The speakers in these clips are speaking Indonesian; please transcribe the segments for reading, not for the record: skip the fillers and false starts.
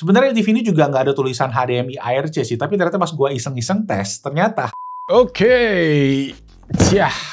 Sebenarnya di TV ini juga nggak ada tulisan HDMI ARC sih, tapi ternyata pas gue iseng-iseng tes, ternyata. Oke,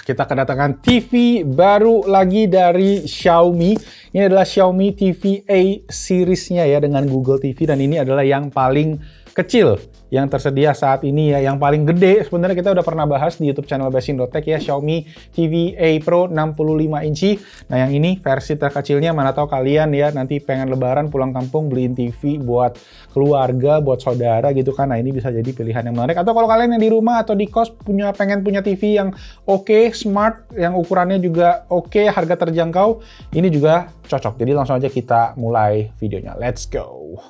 kita kedatangan TV baru lagi dari Xiaomi. Ini adalah Xiaomi TV A series-nya ya dengan Google TV, dan ini adalah yang paling kecil yang tersedia saat ini ya. Yang paling gede sebenarnya kita udah pernah bahas di YouTube channel Basindo.tech ya, Xiaomi TV A Pro 65 inci. Nah, yang ini versi terkecilnya, mana tahu kalian ya nanti pengen lebaran pulang kampung beliin TV buat keluarga, buat saudara gitu kan. Nah, ini bisa jadi pilihan yang menarik. Atau kalau kalian yang di rumah atau di kos pengen punya TV yang oke, smart, yang ukurannya juga oke, harga terjangkau, ini juga cocok. Jadi langsung aja kita mulai videonya. Let's go.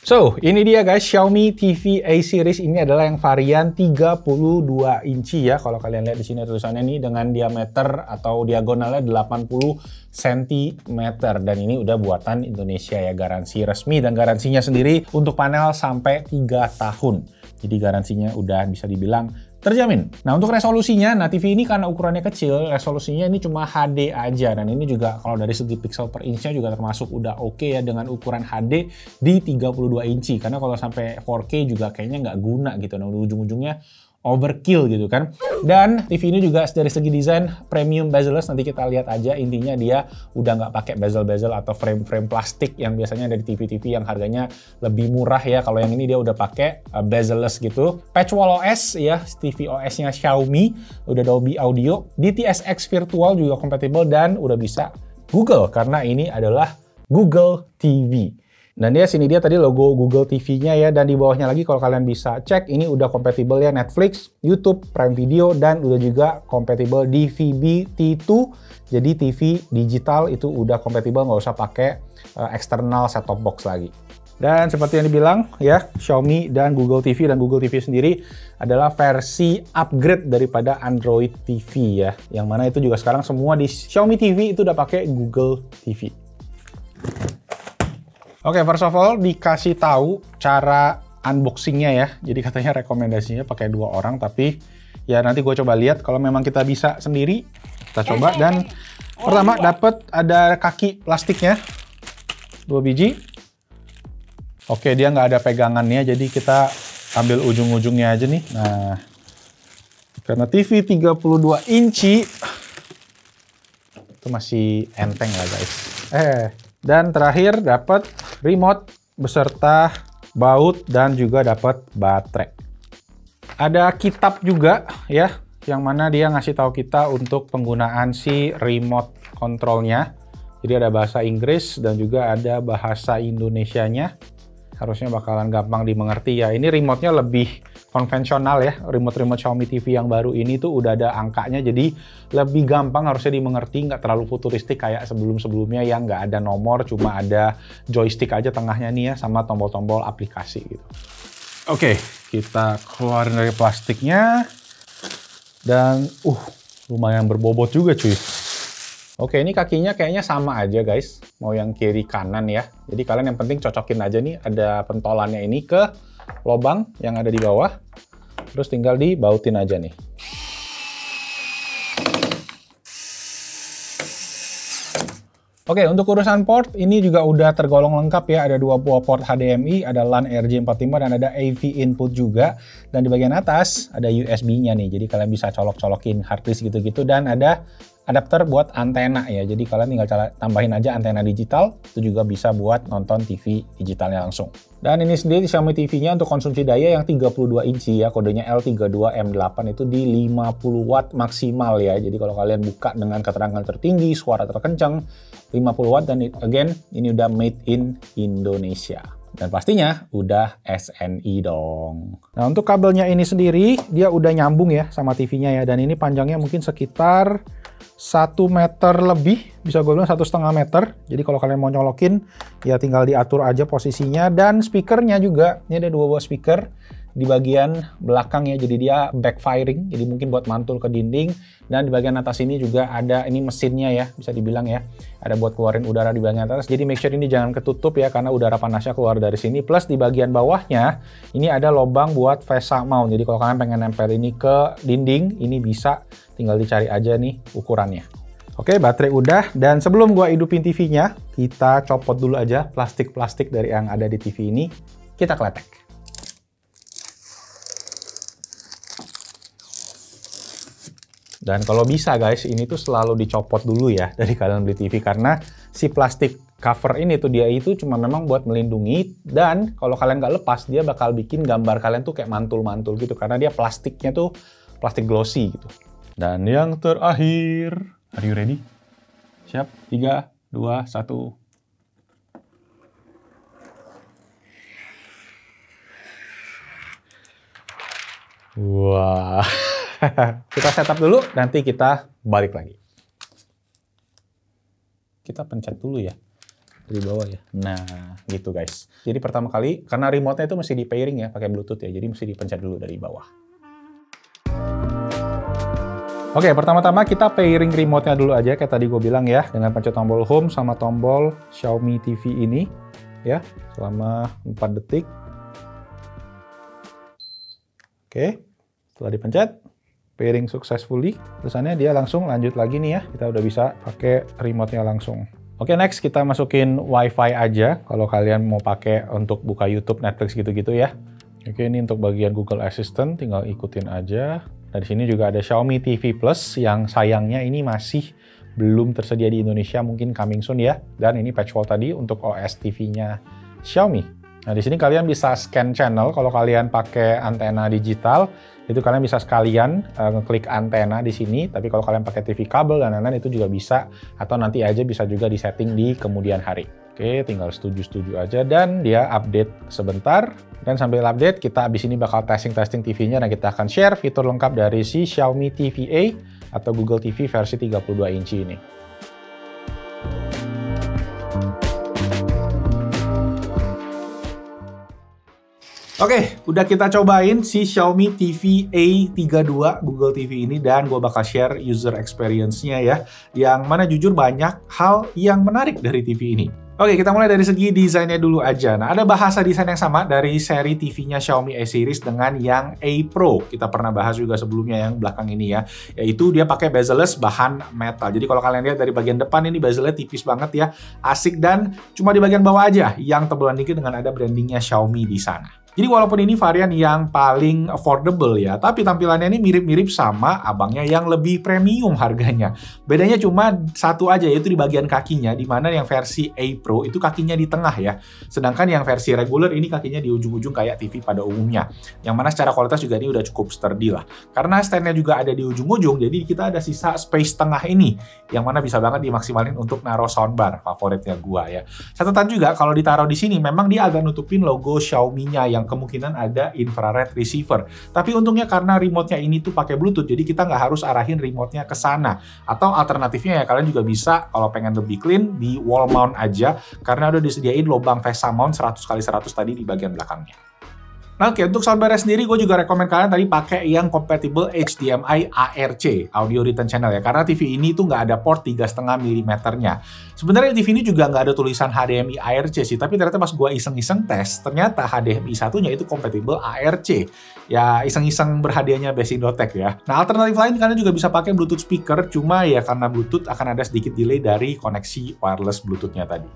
So, ini dia guys, Xiaomi TV A series. Ini adalah yang varian 32 inci ya. Kalau kalian lihat di sini tulisannya ini dengan diameter atau diagonalnya 80 cm. Dan ini udah buatan Indonesia ya, garansi resmi. Dan garansinya sendiri untuk panel sampai 3 tahun. Jadi garansinya udah bisa dibilang terjamin. Nah, untuk resolusinya, nah TV ini karena ukurannya kecil, resolusinya ini cuma HD aja. Dan ini juga kalau dari segi pixel per inch-nya juga termasuk udah oke ya dengan ukuran HD di 32 inci. Karena kalau sampai 4K juga kayaknya nggak guna gitu. Nah, ujung-ujungnya overkill gitu kan. Dan TV ini juga dari segi desain premium bezel-less, nanti kita lihat aja. Intinya dia udah nggak pakai bezel-bezel atau frame-frame plastik yang biasanya ada di TV-TV yang harganya lebih murah ya. Kalau yang ini dia udah pakai bezel-less gitu. Patchwall OS ya, TV OS-nya Xiaomi, udah Dolby Audio, DTS:X virtual juga kompatibel, dan udah bisa Google karena ini adalah Google TV. Dan sini dia tadi logo Google TV-nya ya, dan di bawahnya lagi kalau kalian bisa cek, ini udah kompatibel ya Netflix, YouTube, Prime Video, dan udah juga kompatibel di vBT2. Jadi TV digital itu udah kompatibel, nggak usah pakai eksternal set-top box lagi. Dan seperti yang dibilang ya, Xiaomi dan Google TV sendiri adalah versi upgrade daripada Android TV ya. Yang mana itu juga sekarang semua di Xiaomi TV itu udah pakai Google TV. Oke, first of all dikasih tahu cara unboxingnya ya. Jadi katanya rekomendasinya pakai 2 orang, tapi ya nanti gue coba lihat kalau memang kita bisa sendiri, kita coba. Dan pertama dapat ada kaki plastiknya 2 biji. Oke, dia nggak ada pegangannya, jadi kita ambil ujung-ujungnya aja nih. Nah, karena TV 32 inci itu masih enteng lah guys. Dan terakhir dapat remote beserta baut dan juga dapat baterai. Ada kitab juga ya, yang mana dia ngasih tahu kita untuk penggunaan si remote controlnya. Jadi ada bahasa Inggris dan juga ada bahasa Indonesianya. Harusnya bakalan gampang dimengerti ya. Ini remote-nya lebih konvensional ya. Remote Xiaomi TV yang baru ini tuh udah ada angkanya, jadi lebih gampang harusnya dimengerti, nggak terlalu futuristik kayak sebelum-sebelumnya yang nggak ada nomor, cuma ada joystick aja tengahnya nih ya, sama tombol-tombol aplikasi gitu. Oke, kita keluarin dari plastiknya. Dan lumayan berbobot juga cuy. Oke, ini kakinya kayaknya sama aja guys, mau yang kiri kanan ya. Jadi kalian yang penting cocokin aja nih, ada pentolannya ini ke lubang yang ada di bawah. Terus tinggal dibautin aja nih. Oke, untuk urusan port ini juga udah tergolong lengkap ya. Ada 2 buah port HDMI, ada LAN RJ45 dan ada AV input juga. Dan di bagian atas ada USB-nya nih, jadi kalian bisa colok-colokin hard disk gitu-gitu. Dan ada adapter buat antena ya, jadi kalian tinggal tambahin aja antena digital, itu juga bisa buat nonton TV digitalnya langsung. Dan ini sendiri Xiaomi TV-nya untuk konsumsi daya yang 32 inci ya, kodenya L32M8 itu di 50 watt maksimal ya. Jadi kalau kalian buka dengan keterangan tertinggi, suara terkencang, 50 watt, dan again ini udah made in Indonesia. Dan pastinya udah SNI dong. Nah, untuk kabelnya ini sendiri dia udah nyambung ya sama TV-nya ya, dan ini panjangnya mungkin sekitar 1 meter lebih, bisa gue bilang 1,5 meter. Jadi kalau kalian mau nyolokin ya tinggal diatur aja posisinya. Dan speakernya juga, ini ada 2 buah speaker di bagian belakang ya, jadi dia backfiring, jadi mungkin buat mantul ke dinding. Dan di bagian atas ini juga ada, ini mesinnya ya, bisa dibilang ya, ada buat keluarin udara di bagian atas. Jadi make sure ini jangan ketutup ya, karena udara panasnya keluar dari sini. Plus di bagian bawahnya, ini ada lubang buat VESA mount. Jadi kalau kalian pengen nempel ini ke dinding, ini bisa, tinggal dicari aja nih ukurannya. Oke, baterai udah. Dan sebelum gua hidupin TV-nya, kita copot dulu aja plastik-plastik dari yang ada di TV ini. Kita kletek. Dan kalau bisa guys, ini tuh selalu dicopot dulu ya dari kalian beli TV, karena si plastik cover ini tuh dia itu cuma memang buat melindungi, dan kalau kalian nggak lepas dia bakal bikin gambar kalian tuh kayak mantul-mantul gitu, karena dia plastiknya tuh plastik glossy gitu. Dan yang terakhir, are you ready? Siap? 3, 2, 1. Wah. Kita setup dulu, nanti kita balik lagi. Kita pencet dulu ya, dari bawah ya. Nah, gitu guys. Jadi pertama kali, karena remote-nya itu mesti di pairing ya, pakai Bluetooth ya, jadi mesti dipencet dulu dari bawah. Oke, pertama-tama kita pairing remote-nya dulu aja, kayak tadi gue bilang ya, dengan pencet tombol home sama tombol Xiaomi TV ini, ya, selama 4 detik. Oke, setelah dipencet, pairing successfully, terusannya dia langsung lanjut lagi nih ya, kita udah bisa pakai remote-nya langsung. Oke, next kita masukin WiFi aja, kalau kalian mau pakai untuk buka YouTube, Netflix gitu-gitu ya. Oke, ini untuk bagian Google Assistant, tinggal ikutin aja. Nah, di sini juga ada Xiaomi TV Plus, yang sayangnya ini masih belum tersedia di Indonesia, mungkin coming soon ya. Dan ini patchwall tadi untuk OS TV-nya Xiaomi. Nah, di sini kalian bisa scan channel. Kalau kalian pakai antena digital, itu kalian bisa sekalian ngeklik antena di sini. Tapi kalau kalian pakai TV kabel dan lain-lain, itu juga bisa. Atau nanti aja bisa juga disetting di kemudian hari. Oke, tinggal setuju-setuju aja. Dan dia update sebentar. Dan sambil update, kita abis ini bakal testing TV-nya. Dan kita akan share fitur lengkap dari si Xiaomi TV A atau Google TV versi 32 inci ini. Oke, udah kita cobain si Xiaomi TV A32 Google TV ini, dan gue bakal share user experience-nya ya, yang mana jujur banyak hal yang menarik dari TV ini. Oke, kita mulai dari segi desainnya dulu aja. Nah, ada bahasa desain yang sama dari seri TV-nya Xiaomi A series dengan yang A Pro. Kita pernah bahas juga sebelumnya yang belakang ini ya, yaitu dia pakai bezel-less bahan metal. Jadi kalau kalian lihat dari bagian depan ini bezel-nya tipis banget ya, asik, dan cuma di bagian bawah aja yang tebelan dikit dengan ada brandingnya Xiaomi di sana. Jadi walaupun ini varian yang paling affordable ya, tapi tampilannya ini mirip-mirip sama abangnya yang lebih premium harganya. Bedanya cuma satu aja, yaitu di bagian kakinya, di mana yang versi A Pro itu kakinya di tengah ya. Sedangkan yang versi regular ini kakinya di ujung-ujung kayak TV pada umumnya. Yang mana secara kualitas juga ini udah cukup sturdy lah. Karena stand-nya juga ada di ujung-ujung, jadi kita ada sisa space tengah ini, yang mana bisa banget dimaksimalin untuk naruh soundbar, favoritnya gua ya. Catatan juga, kalau ditaruh di sini, memang dia agak nutupin logo Xiaomi-nya yang kemungkinan ada infrared receiver. Tapi untungnya karena remote-nya ini tuh pakai Bluetooth, jadi kita nggak harus arahin remote-nya ke sana. Atau alternatifnya ya, kalian juga bisa kalau pengen lebih clean di wall mount aja, karena udah disediain lubang VESA mount 100x100 tadi di bagian belakangnya. Nah, oke, untuk soundbar sendiri gue juga rekomen kalian tadi pakai yang compatible HDMI ARC, Audio Return Channel ya, karena TV ini tuh nggak ada port 3,5 mm-nya. Sebenarnya TV ini juga nggak ada tulisan HDMI ARC sih, tapi ternyata pas gue iseng-iseng tes, ternyata HDMI satunya itu compatible ARC. Ya, iseng-iseng berhadiahnya Best Indotech ya. Nah, alternatif lain kalian juga bisa pakai Bluetooth speaker, cuma ya karena Bluetooth akan ada sedikit delay dari koneksi wireless Bluetooth-nya tadi.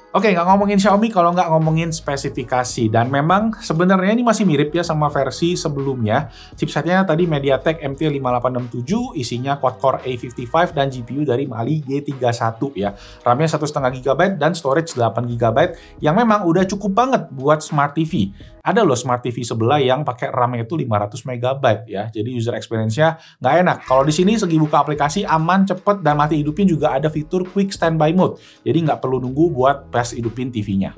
Oke, nggak ngomongin Xiaomi kalau nggak ngomongin spesifikasi. Dan memang sebenarnya ini masih mirip ya sama versi sebelumnya. Chipsetnya tadi MediaTek MT5867, isinya quad-core A55 dan GPU dari Mali G31 ya. RAM-nya 1,5 GB dan storage 8 GB yang memang udah cukup banget buat Smart TV. Ada loh Smart TV sebelah yang pakai RAM-nya itu 500 MB ya. Jadi user experience-nya nggak enak. Kalau di sini segi buka aplikasi aman, cepet, dan mati hidupin juga ada fitur Quick Standby Mode. Jadi nggak perlu nunggu buat pas hidupin TV-nya.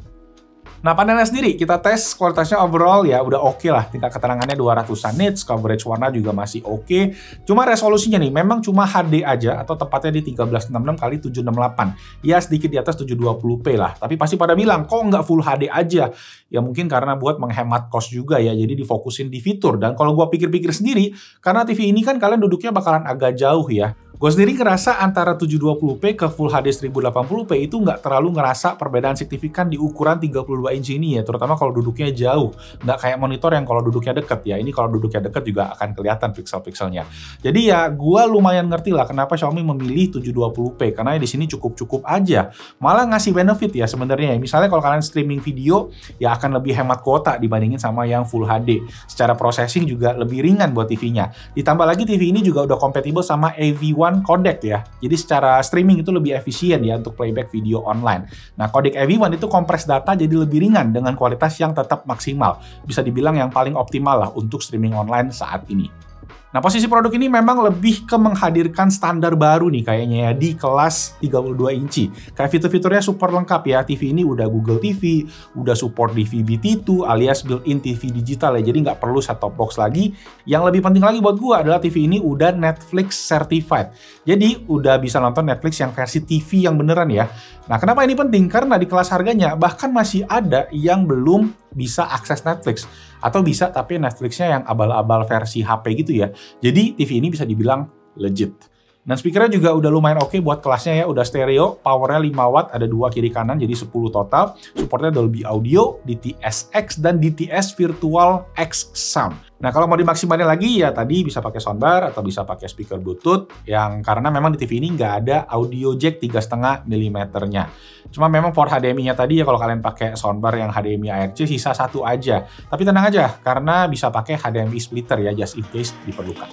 Nah, panelnya sendiri kita tes kualitasnya overall ya udah oke lah. Tingkat keterangannya 200-an nits, coverage warna juga masih oke. Cuma resolusinya nih memang cuma HD aja atau tepatnya di 1366x768. Ya sedikit di atas 720p lah. Tapi pasti pada bilang kok nggak full HD aja. Ya mungkin karena buat menghemat cost juga ya. Jadi difokusin di fitur. Dan kalau gua pikir-pikir sendiri, karena TV ini kan kalian duduknya bakalan agak jauh ya. Gue sendiri ngerasa antara 720p ke Full HD 1080p itu nggak terlalu ngerasa perbedaan signifikan di ukuran 32 inci ini ya, terutama kalau duduknya jauh. Nggak kayak monitor yang kalau duduknya deket ya, ini kalau duduknya deket juga akan kelihatan pixel-pixelnya. Jadi ya gue lumayan ngerti lah kenapa Xiaomi memilih 720p, karena di sini cukup-cukup aja. Malah ngasih benefit ya sebenarnya. Misalnya kalau kalian streaming video, ya akan lebih hemat kuota dibandingin sama yang Full HD. Secara processing juga lebih ringan buat TV-nya. Ditambah lagi TV ini juga udah kompatibel sama AV1 codec ya. Jadi secara streaming itu lebih efisien ya untuk playback video online. Nah, codec AV1 itu kompres data jadi lebih ringan dengan kualitas yang tetap maksimal. Bisa dibilang yang paling optimal lah untuk streaming online saat ini. Nah, posisi produk ini memang lebih ke menghadirkan standar baru nih kayaknya ya di kelas 32 inci. Kayak fitur-fiturnya super lengkap ya. TV ini udah Google TV, udah support DVB-T2 alias built-in TV digital ya. Jadi nggak perlu set-top box lagi. Yang lebih penting lagi buat gua adalah TV ini udah Netflix certified. Jadi udah bisa nonton Netflix yang versi TV yang beneran ya. Nah, kenapa ini penting? Karena di kelas harganya bahkan masih ada yang belum bisa akses Netflix. Atau bisa tapi Netflix-nya yang abal-abal versi HP gitu ya. Jadi TV ini bisa dibilang legit. Dan speakernya juga udah lumayan oke buat kelasnya ya. Udah stereo, powernya 5 watt, ada 2 kiri kanan jadi 10 total. Supportnya Dolby Audio, DTS-X, dan DTS Virtual X Sound. Nah, kalau mau dimaksimalin lagi ya tadi bisa pakai soundbar atau bisa pakai speaker Bluetooth yang karena memang di TV ini nggak ada audio jack 3,5 mm-nya. Cuma memang port HDMI-nya tadi ya kalau kalian pakai soundbar yang HDMI ARC sisa satu aja. Tapi tenang aja karena bisa pakai HDMI splitter ya just in case diperlukan.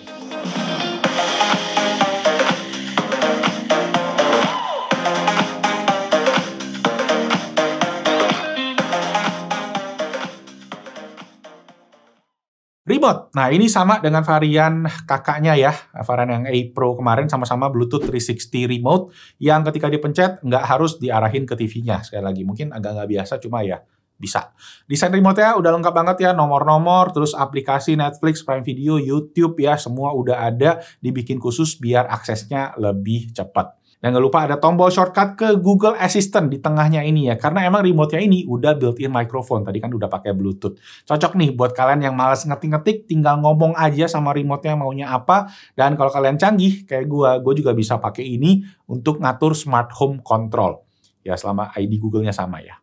Remote. Nah, ini sama dengan varian kakaknya ya. Varian yang A Pro kemarin sama-sama Bluetooth 360 remote yang ketika dipencet nggak harus diarahin ke TV-nya. Sekali lagi, mungkin agak nggak biasa, cuma ya bisa. Desain remote-nya udah lengkap banget ya, nomor-nomor, terus aplikasi Netflix, Prime Video, YouTube ya, semua udah ada dibikin khusus biar aksesnya lebih cepat. Dan nggak lupa ada tombol shortcut ke Google Assistant di tengahnya ini ya. Karena emang remote-nya ini udah built-in microphone. Tadi kan udah pakai Bluetooth. Cocok nih buat kalian yang malas ngetik-ngetik, tinggal ngomong aja sama remote-nya maunya apa. Dan kalau kalian canggih, kayak gue juga bisa pakai ini untuk ngatur smart home control. Ya, selama ID Google-nya sama ya.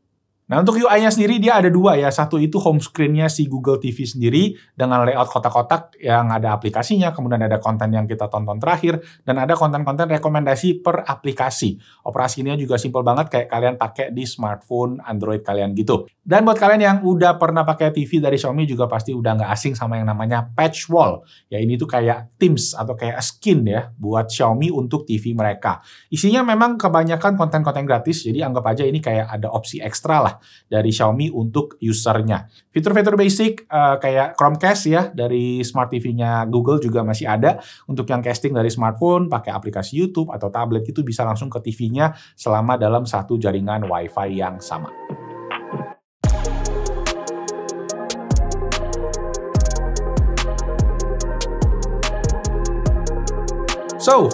Nah, untuk UI-nya sendiri dia ada dua ya. Satu itu home screen-nya si Google TV sendiri dengan layout kotak-kotak yang ada aplikasinya, kemudian ada konten yang kita tonton terakhir, dan ada konten-konten rekomendasi per aplikasi. Operasinya juga simple banget kayak kalian pakai di smartphone Android kalian gitu. Dan buat kalian yang udah pernah pakai TV dari Xiaomi juga pasti udah nggak asing sama yang namanya patch wall. Ya, ini tuh kayak themes atau kayak skin ya buat Xiaomi untuk TV mereka. Isinya memang kebanyakan konten-konten gratis, jadi anggap aja ini kayak ada opsi ekstra lah dari Xiaomi untuk usernya. Fitur-fitur basic kayak Chromecast ya dari Smart TV-nya Google juga masih ada. Untuk yang casting dari smartphone, pakai aplikasi YouTube atau tablet itu bisa langsung ke TV-nya selama dalam satu jaringan Wi-Fi yang sama. So,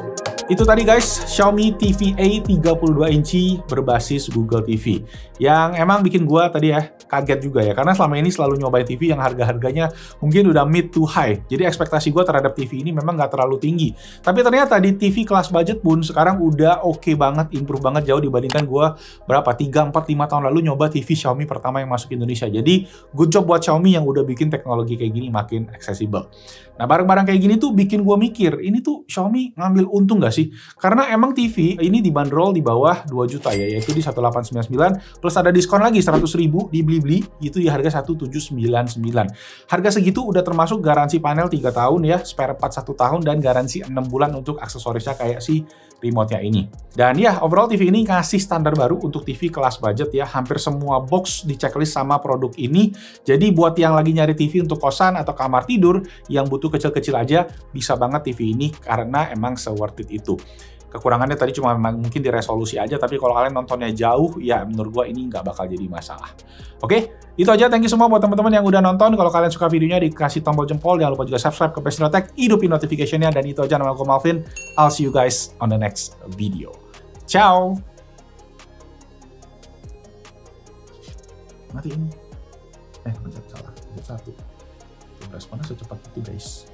itu tadi guys, Xiaomi TV A 32 inci berbasis Google TV. Yang emang bikin gua tadi ya kaget juga ya, karena selama ini selalu nyobain TV yang harga-harganya mungkin udah mid to high. Jadi ekspektasi gua terhadap TV ini memang nggak terlalu tinggi. Tapi ternyata di TV kelas budget pun sekarang udah oke banget, improve banget jauh dibandingkan gua berapa, 3, 4, 5 tahun lalu nyoba TV Xiaomi pertama yang masuk Indonesia. Jadi good job buat Xiaomi yang udah bikin teknologi kayak gini makin accessible. Nah, barang-barang kayak gini tuh bikin gua mikir, ini tuh Xiaomi ngambil untung nggak sih? Karena emang TV ini dibanderol di bawah 2 juta ya, yaitu di 1899 plus ada diskon lagi 100.000 di Blibli, itu di harga 1799. Harga segitu udah termasuk garansi panel 3 tahun ya, spare part 1 tahun, dan garansi 6 bulan untuk aksesorisnya kayak si remote-nya ini. Dan ya, overall TV ini ngasih standar baru untuk TV kelas budget ya, hampir semua box di checklist sama produk ini. Jadi buat yang lagi nyari TV untuk kosan atau kamar tidur yang butuh kecil-kecil aja, bisa banget TV ini karena emang se-worth it itu. Kekurangannya tadi cuma mungkin di resolusi aja, tapi kalau kalian nontonnya jauh, ya menurut gua ini nggak bakal jadi masalah. Oke, itu aja. Thank you semua buat teman-teman yang udah nonton. Kalau kalian suka videonya, dikasih tombol jempol. Jangan lupa juga subscribe ke Presino Tech, hidupin notification-nya. Dan itu aja, nama gue Malvin. I'll see you guys on the next video. Ciao! Matiin. Pencet salah. Pencet 1. Responnya secepat itu, guys.